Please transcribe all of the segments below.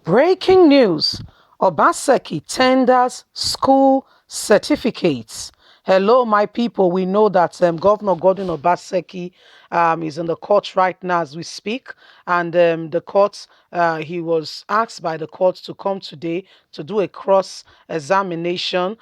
Breaking news: Obaseki tenders school certificates. Hello, my people. We know that Governor Gordon Obaseki is in the court right now as we speak. And the court, he was asked by the court to come today to do a cross examination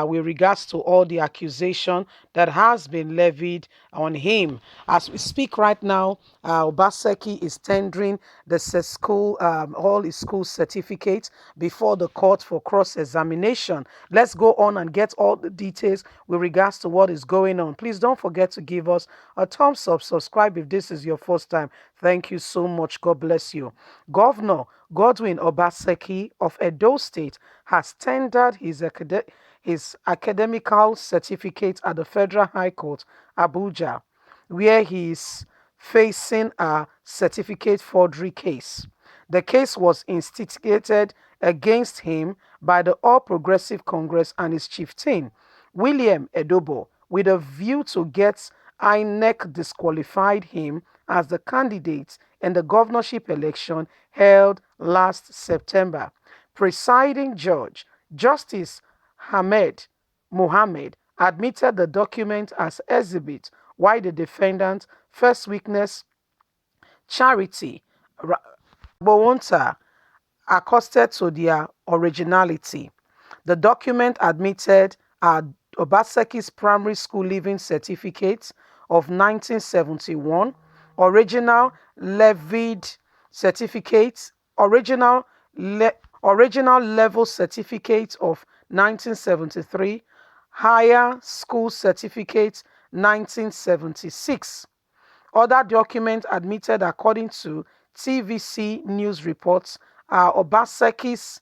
with regards to all the accusation that has been levied on him. As we speak right now, Obaseki is tendering the school, all his school certificates before the court for cross examination. Let's go on and get all the details with regards to what is going on. Please don't forget to give us a thumbs up, subscribe if this is your first time. Thank you so much. God bless you. Governor Godwin Obaseki of Edo State has tendered his academical certificate at the Federal High Court, Abuja, where he is facing a certificate forgery case. The case was instigated against him by the All Progressive Congress and its chieftain, William Edobo, with a view to get INEC disqualified him as the candidate in the governorship election held last September. Presiding Judge Justice Hamed Mohammed admitted the document as exhibit, while the defendant, first witness Charity Bowonta, accosted to their originality. The document admitted are Obaseki's primary school leaving certificate of 1971, original levied certificate, original level certificate of 1973, higher school certificate 1976. Other documents admitted, according to TVC News reports, are Obaseki's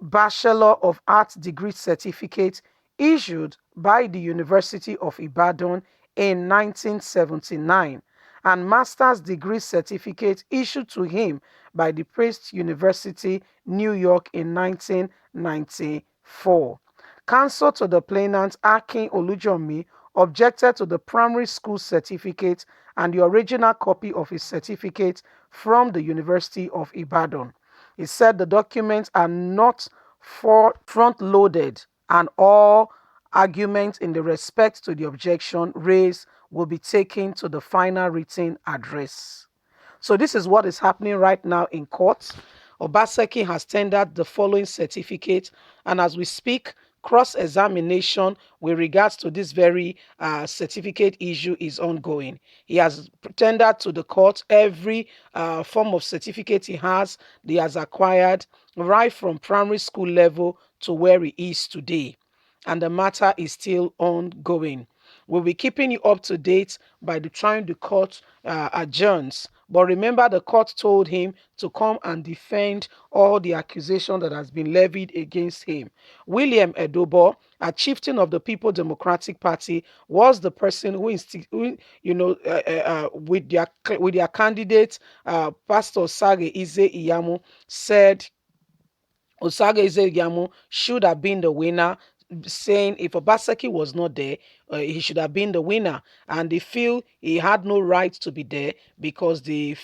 Bachelor of Arts degree certificate issued by the University of Ibadan in 1979 and master's degree certificate issued to him by the Pratt University, New York in 1994. Counsel to the plaintiff, Akin Olujomi, objected to the primary school certificate and the original copy of his certificate from the University of Ibadan. He said the documents are not front-loaded and all arguments in the respect to the objection raised will be taken to the final written address. So this is what is happening right now in court. Obaseki has tendered the following certificate, and as we speak, cross-examination with regards to this very certificate issue is ongoing. He has tendered to the court every form of certificate he has acquired, right from primary school level to where he is today, and the matter is still ongoing. We'll be keeping you up to date by the time the court adjourns. But remember, the court told him to come and defend all the accusation that has been levied against him. William Edobo, a chieftain of the People Democratic Party, was the person who, with their candidate, Pastor Sage Ize Iyamu, said Osaga Izeyamu should have been the winner, saying if Obaseki was not there, he should have been the winner. And they feel he had no right to be there because they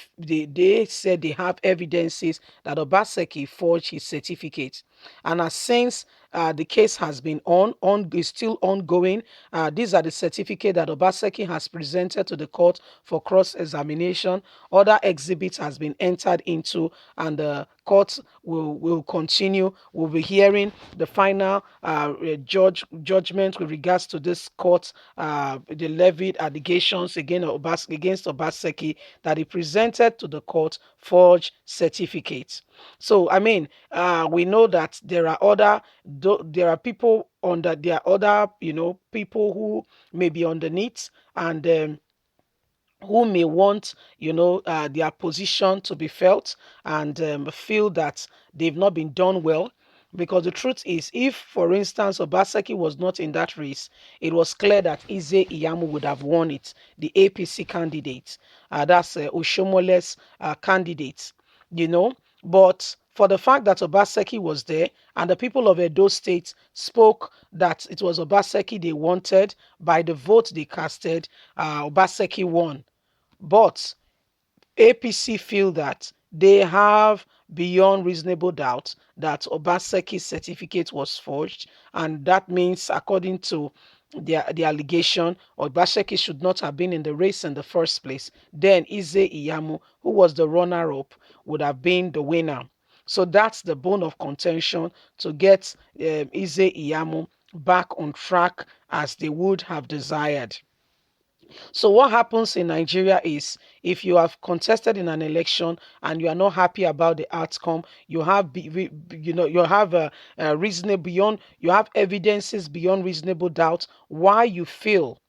said they have evidences that Obaseki forged his certificate. And as since the case has been is still ongoing. These are the certificate that Obaseki has presented to the court for cross-examination. Other exhibits has been entered into, and the court will continue. We'll be hearing the final judgment with regards to this court, the levied allegations against Obaseki that he presented to the court forged certificates. So I mean, we know that there are people under there are other people who may be underneath, and who may want their position to be felt, and feel that they've not been done well. Because the truth is, if, for instance, Obaseki was not in that race, it was clear that Ize Iyamu would have won it, the APC candidate. That's Oshomole's candidate, you know. But for the fact that Obaseki was there and the people of Edo State spoke that it was Obaseki they wanted, by the vote they casted, Obaseki won. But APC feel that they have beyond reasonable doubt that Obaseki's certificate was forged, and that means, according to the allegation, Obaseki should not have been in the race in the first place. Then Ize Iyamu, who was the runner-up, would have been the winner. So that's the bone of contention, to get Ize Iyamu back on track as they would have desired. So what happens in Nigeria is, if you have contested in an election and you are not happy about the outcome, you have you have a reasonable beyond you have evidences beyond reasonable doubt why you feel,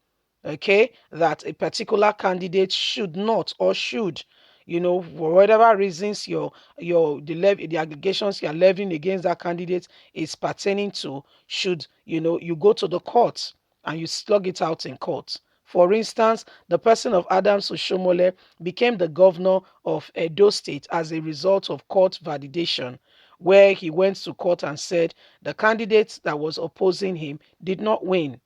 okay, that a particular candidate should not, or should, for whatever reasons the allegations you're levying against that candidate is pertaining to, should, you go to the court and you slug it out in court. For instance, the person of Adams Oshomole became the governor of Edo State as a result of court validation, where he went to court and said the candidate that was opposing him did not win.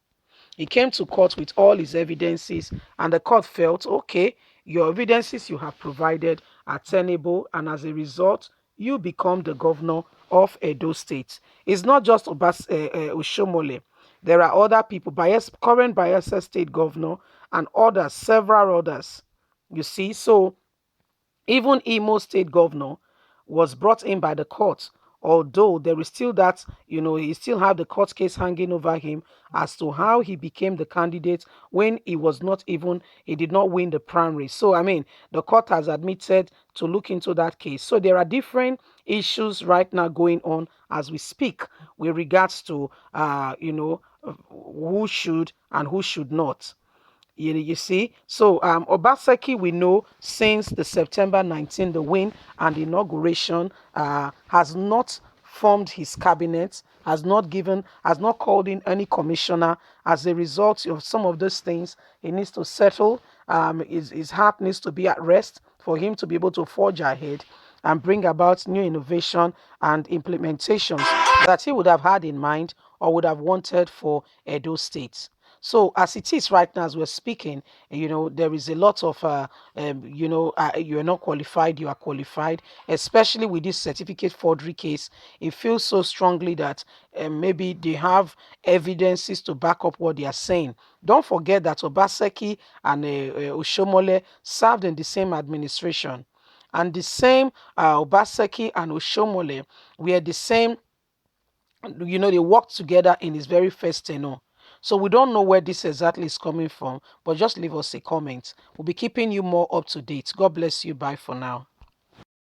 He came to court with all his evidences, and the court felt, okay, your evidences you have provided are tenable, and as a result, you become the governor of Edo State. It's not just Oshomole. There are other people, current Bayelsa State governor, and others, several others. You see, so even Imo State governor was brought in by the court, although there is still that, he still have the court case hanging over him as to how he became the candidate when he did not win the primary. So, I mean, the court has admitted to look into that case. So there are different issues right now going on as we speak with regards to, who should and who should not. You see, so Obaseki, we know since the September 19, the win and the inauguration, has not formed his cabinet, has not called in any commissioner. As a result of some of those things, he needs to settle. His heart needs to be at rest for him to be able to forge ahead and bring about new innovation and implementations that he would have had in mind or would have wanted for Edo State. So as it is right now, as we're speaking, there is a lot of, you are not qualified, you are qualified, especially with this certificate forgery case. It feels so strongly that maybe they have evidences to back up what they are saying. Don't forget that Obaseki and Oshomole served in the same administration. And the same Obaseki and Oshomole were the same, they worked together in his very first tenure. So we don't know where this exactly is coming from, but just leave us a comment. We'll be keeping you more up to date. God bless you. Bye for now.